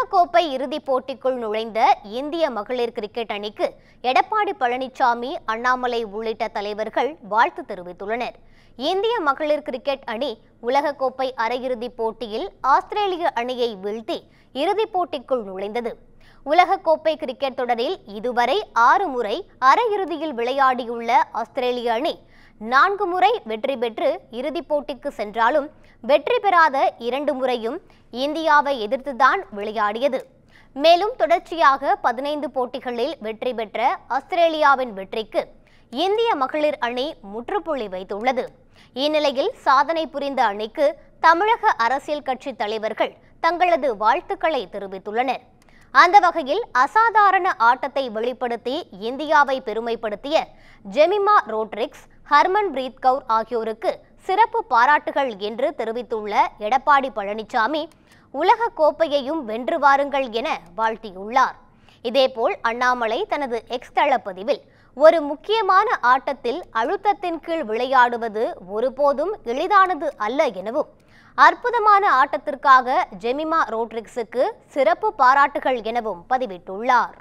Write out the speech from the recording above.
உலகக்கோப்பை இறுதிப் போட்டிக்குள் நுழைந்த இந்திய மகளிர் கிரிக்கெட் அணிக்கு எடப்பாடி பழனிசாமி, அண்ணாமலை உள்ளிட்ட தலைவர்கள் வாழ்த்து தெரிவித்துள்ளனர். இந்திய மகளிர் கிரிக்கெட் அணி உலகக்கோப்பை அரையிறுதிப் போட்டியில் ஆஸ்திரேலிய அணியை வீழ்த்தி இறுதிப் போட்டிக்குள் நுழைந்தது. உலகக்கோப்பை கிரிக்கெட் தொடரில் இதுவரை 6 முறை அரையிறுதியில் விளையாடியுள்ள ஆஸ்திரேலிய அணி 4 முறை வெற்றி பெற்று இறுதிப் போட்டிக்கு சென்றாலும் வெற்றி பெறாத 2 முறையும் இந்தியாவை எதிர்த்துதான் விளையாடியது. மேலும் தொடர்ச்சியாக 15 போட்டிகளில் வெற்றி பெற்ற ஆஸ்திரேலியாவின் வெற்றிக்கு இந்திய மகளிர் அணி முற்றுப்புள்ளி வைத்துள்ளது. இந்நிலையில் சாதனை புரிந்த அணிக்கு தமிழக அரசியல் கட்சி தலைவர்கள் தங்களது வாழ்த்துக்களை தெரிவித்துள்ளனர். அந்த வகையில் அசாதாரண ஆட்டத்தை வெளிப்படுத்தி இந்தியாவை பெருமைப்படுத்திய ஜெமிமா ரோட்ரிக்ஸ், ஹர்மன்பிரீத் கவுர் ஆகியோருக்கு சிறப்பு பாராட்டுகள் என்று தெரிவித்துள்ள எடப்பாடி பழனிசாமி, உலக கோப்பையையும் வென்று வாருங்கள் என வாழ்த்தியுள்ளார். இதேபோல் அண்ணாமலை தனது எக்ஸ் தளப்பதிவில், ஒரு முக்கியமான ஆட்டத்தில் அழுத்தத்தின் கீழ் விளையாடுவது ஒருபோதும் எளிதானது அல்ல எனவும், அற்புதமான ஆட்டத்திற்காக ஜெமிமா ரோட்ரிக்ஸுக்கு சிறப்பு பாராட்டுகள் எனவும் பதிவிட்டுள்ளார்.